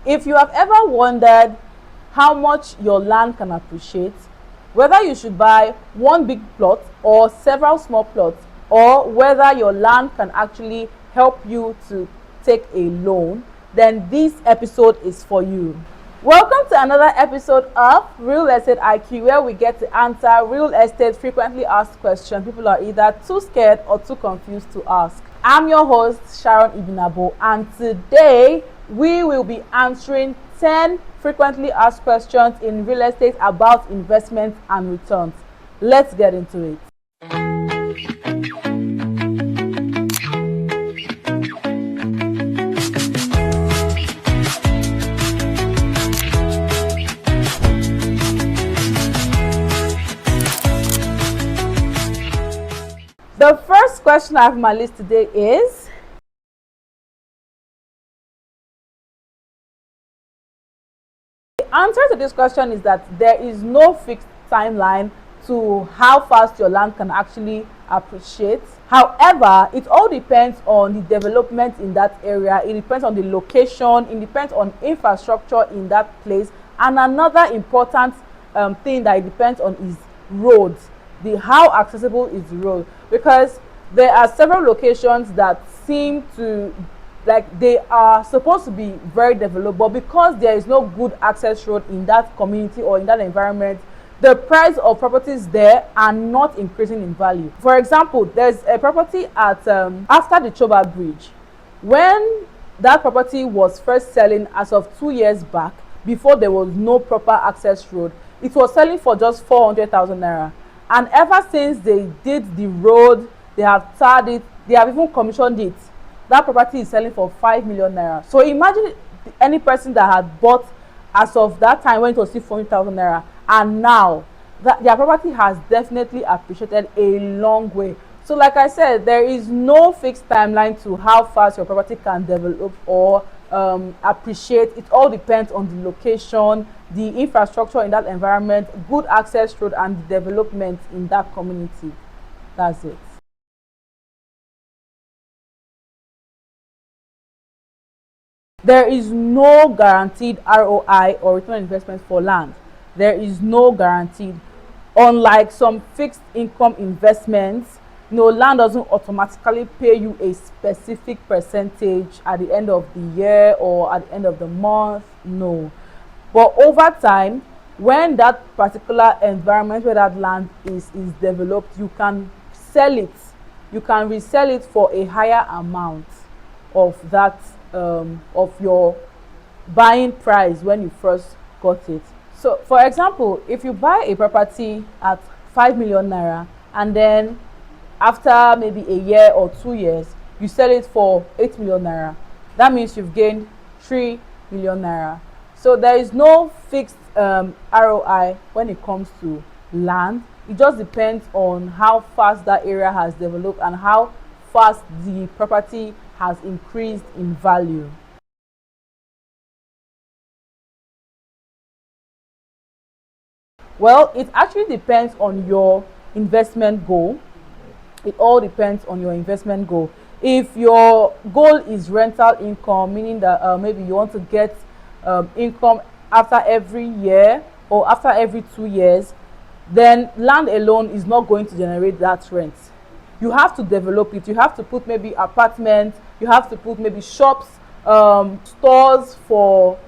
If you have ever wondered how much your land can appreciate, whether you should buy one big plot or several small plots, or whether your land can actually help you to take a loan, then this episode is for you. Welcome to another episode of Real Estate I.Q, where we get to answer real estate frequently asked questions people are either too scared or too confused to ask. I'm your host, Sharon Ibinabo, and today we will be answering 10 frequently asked questions in real estate about investment and returns. Let's get into it. The first question I have on my list today is, the answer to this question is that there is no fixed timeline to how fast your land can actually appreciate. However, it all depends on the development in that area, it depends on the location, it depends on infrastructure in that place, and another important thing that it depends on is roads. How accessible is the road, because there are several locations that seem to like they are supposed to be very developed, but because there is no good access road in that community or in that environment, the price of properties there are not increasing in value. For example, there's a property at after the Choba Bridge. When that property was first selling as of 2 years back, before there was no proper access road, it was selling for just 400,000 naira. And ever since they did the road, they have tarred it, they have even commissioned it, that property is selling for 5 million naira. So imagine any person that had bought as of that time when it was still 400,000 naira, and now that their property has definitely appreciated a long way. So like I said, there is no fixed timeline to how fast your property can develop or appreciate. It all depends on the location, the infrastructure in that environment, good access road, and the development in that community. That's it. There is no guaranteed ROI or return on investment for land. There is no guaranteed. Unlike some fixed income investments, land doesn't automatically pay you a specific percentage at the end of the year or at the end of the month. No. But over time, when that particular environment where that land is developed, you can sell it. You can resell it for a higher amount of that of your buying price when you first got it. So for example, if you buy a property at 5 million naira and then after maybe a year or 2 years you sell it for 8 million naira, that means you've gained 3 million naira. So there is no fixed ROI when it comes to land. It just depends on how fast that area has developed and how fast the property has increased in value. Well, it actually depends on your investment goal. It all depends on your investment goal. If your goal is rental income, meaning that maybe you want to get income after every year or after every 2 years, then land alone is not going to generate that rent. You have to develop it. You have to put maybe apartments, you have to put maybe shops, stores for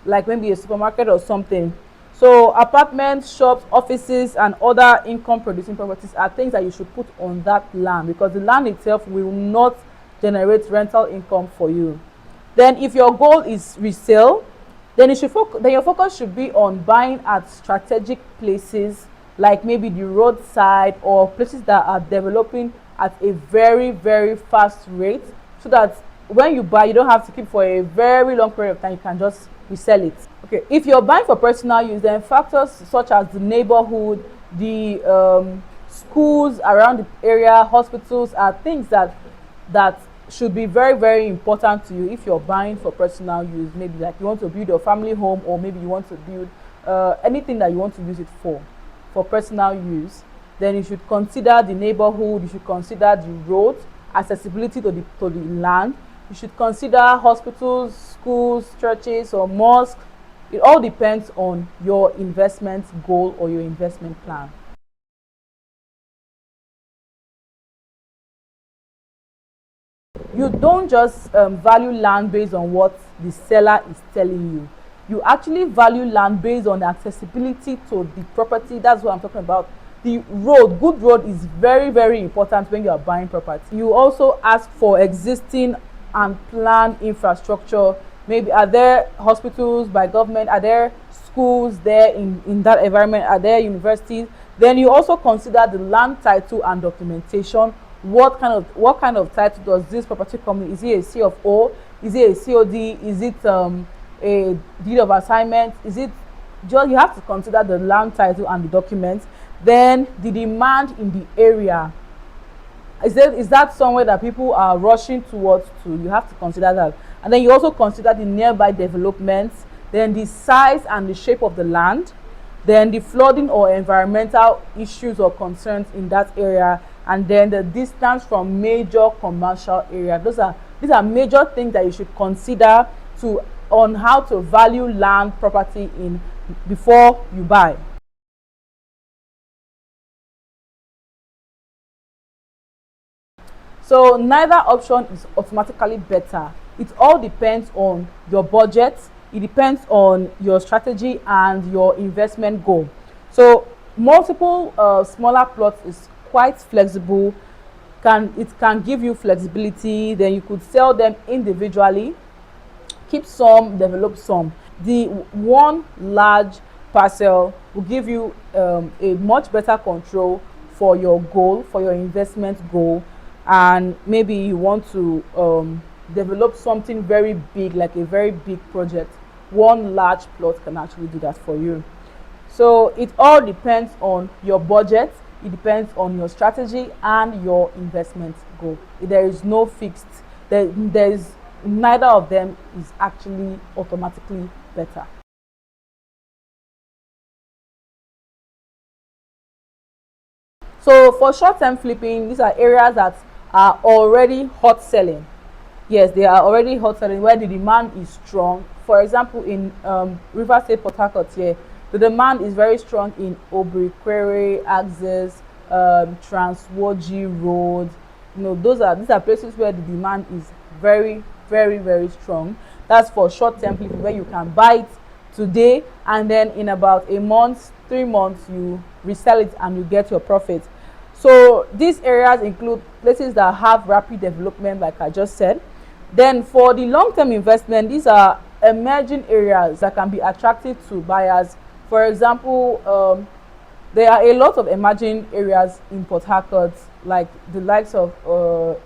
like maybe a supermarket or something. So apartments, shops, offices, and other income producing properties are things that you should put on that land, because the land itself will not generate rental income for you. Then if your goal is resale, then your focus should be on buying at strategic places like maybe the roadside or places that are developing at a very, very fast rate, so that when you buy, you don't have to keep for a very long period of time. You can just resell it. Okay, if you're buying for personal use, then factors such as the neighborhood, the schools around the area, hospitals are things that should be very, very important to you if you're buying for personal use. Maybe like you want to build your family home, or maybe you want to build anything that you want to use it for personal use. Then you should consider the neighborhood, you should consider the road, accessibility to the land, You should consider hospitals, schools, churches, or mosques. It all depends on your investment goal or your investment plan. You don't just value land based on what the seller is telling you. You actually value land based on accessibility to the property. That's what I'm talking about. The road, good road is very, very important when you are buying property. You also ask for existing and planned infrastructure. Maybe are there hospitals by government? Are there schools there in that environment? Are there universities? Then you also consider the land title and documentation. What kind of title does this property come in? Is it a C of O? Is it a COD? Is it a deed of assignment? Is it just, you have to consider the land title and the documents. Then the demand in the area. Is that somewhere that people are rushing towards to? You have to consider that. And then you also consider the nearby developments, then the size and the shape of the land, then the flooding or environmental issues or concerns in that area, and then the distance from major commercial area. These are major things that you should consider on how to value land property in before you buy. So neither option is automatically better. It all depends on your budget, it depends on your strategy and your investment goal. So multiple smaller plots is quite flexible. It can give you flexibility. Then you could sell them individually, keep some, develop some. The one large parcel will give you a much better control for your goal, for your investment goal. And maybe you want to develop something very big, like a very big project. One large plot can actually do that for you. So it all depends on your budget, it depends on your strategy and your investment goal. There is no fixed, there is neither of them is actually automatically better. So for short-term flipping, these are areas that are already hot selling. Yes, they are already hot selling where the demand is strong. For example, in River State, Port Harcourt here, the demand is very strong in Obriquere, Axis, Transwoji Road. These are places where the demand is very, very, very strong. That's for short-term flipping, where you can buy it today and then in about a month, 3 months, you resell it and you get your profit. So these areas include places that have rapid development, like I just said. Then for the long-term investment, these are emerging areas that can be attractive to buyers. For example, there are a lot of emerging areas in Port Harcourt, like the likes of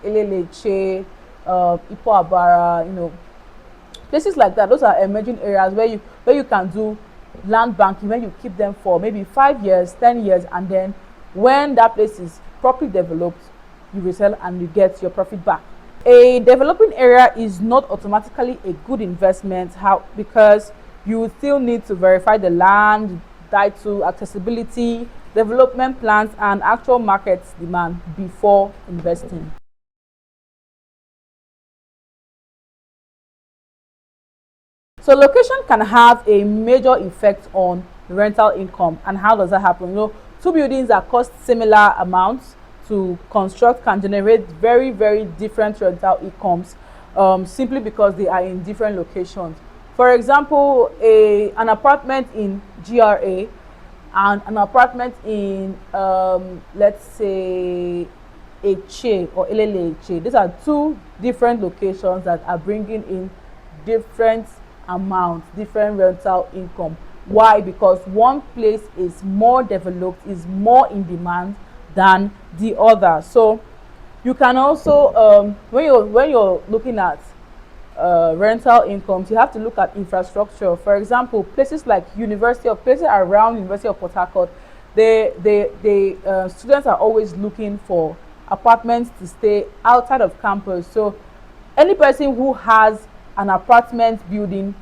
Eleleche, Ipo Abara, places like that. Those are emerging areas where you can do land banking, when you keep them for maybe 5 years, 10 years, and then when that place is properly developed, you resell and you get your profit back. A developing area is not automatically a good investment, because you still need to verify the land, title, accessibility, development plans, and actual market demand before investing. So location can have a major effect on rental income. And how does that happen? Two buildings that cost similar amounts to construct can generate very, very different rental incomes, simply because they are in different locations. For example, an apartment in GRA and an apartment in let's say Eche or Elele Eche. These are two different locations that are bringing in different amounts, different rental income. Why? Because one place is more developed, is more in demand than the other. So you can also when you're looking at rental incomes, you have to look at infrastructure. For example, places like places around University of Port Harcourt, the students are always looking for apartments to stay outside of campus. So any person who has an apartment building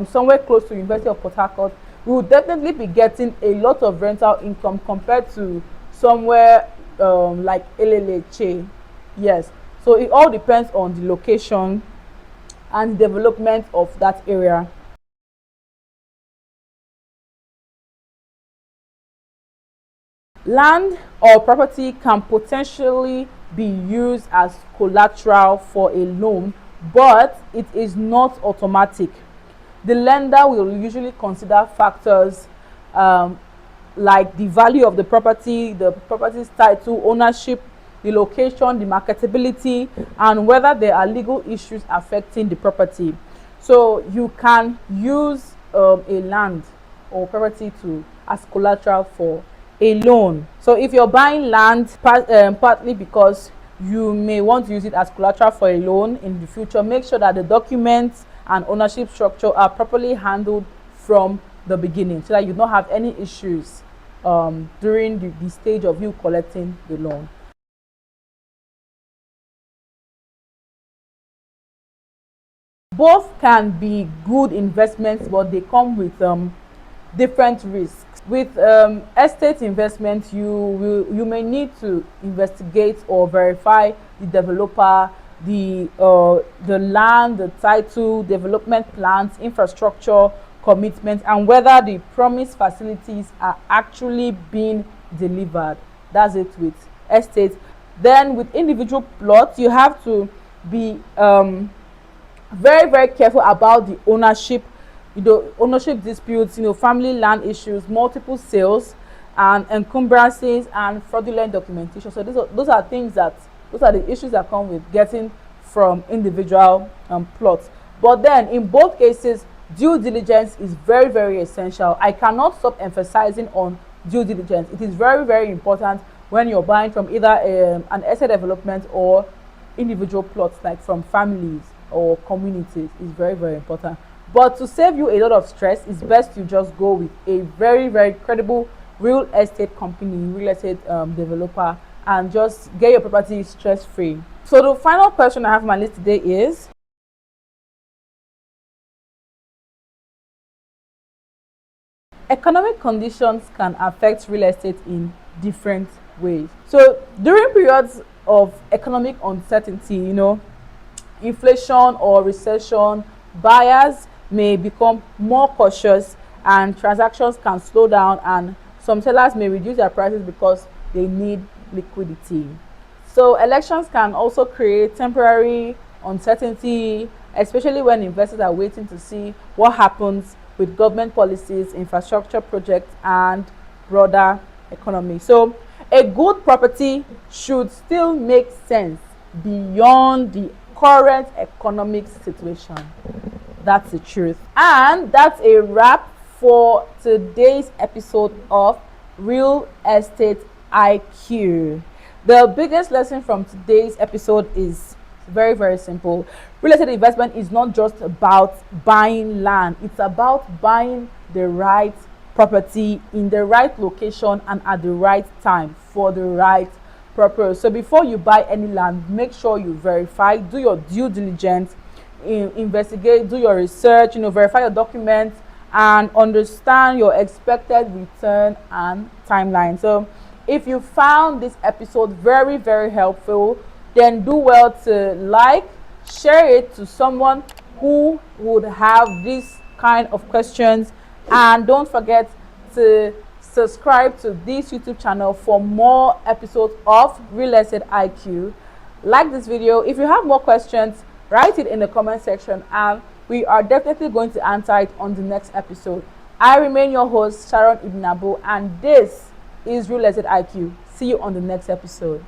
somewhere close to University of Port Harcourt will definitely be getting a lot of rental income compared to somewhere like Eleleche. Yes. So it all depends on the location and development of that area. Land or property can potentially be used as collateral for a loan, but it is not automatic. The lender will usually consider factors um, like the value of the property's title, ownership, the location, the marketability, and whether there are legal issues affecting the property. So you can use a land or property to as collateral for a loan. So if you're buying land partly because you may want to use it as collateral for a loan in the future, make sure that the documents and ownership structure are properly handled from the beginning so that you don't have any issues during the stage of you collecting the loan. Both can be good investments, but they come with different risks. With estate investment, you may need to investigate or verify the developer, the land, the title, development plans, infrastructure commitment, and whether the promised facilities are actually being delivered. That's it with estate. Then with individual plots, you have to be very careful about the ownership, ownership disputes, family land issues, multiple sales, and encumbrances and fraudulent documentation. So those are the issues that come with getting from individual plots. But then in both cases, due diligence is very essential. I cannot stop emphasizing on due diligence. It is very important when you're buying from either an asset development or individual plots, like from families or communities. Is very important. But to save you a lot of stress, it's best you just go with a very credible real estate company, real estate developer, and just get your property stress free. So the final question I have on my list today is: economic conditions can affect real estate in different ways. So during periods of economic uncertainty, inflation or recession, buyers may become more cautious and transactions can slow down, and some sellers may reduce their prices because they need liquidity. So elections can also create temporary uncertainty, especially when investors are waiting to see what happens with government policies, infrastructure projects, and broader economy. So a good property should still make sense beyond the current economic situation. That's the truth. And that's a wrap for today's episode of Real Estate I.Q. The biggest lesson from today's episode is very simple. Real estate investment is not just about buying land. It's about buying the right property in the right location and at the right time for the right purpose. So before you buy any land, make sure you verify, do your due diligence, investigate, do your research, verify your documents, and understand your expected return and timeline. So if you found this episode very helpful, then do well to like, share it to someone who would have this kind of questions, and don't forget to subscribe to this YouTube channel for more episodes of Real Estate I.Q. Like this video. If you have more questions, write it in the comment section and we are definitely going to answer it on the next episode. I remain your host, Sharon Ibnabo, and this is Real Estate I.Q. See you on the next episode.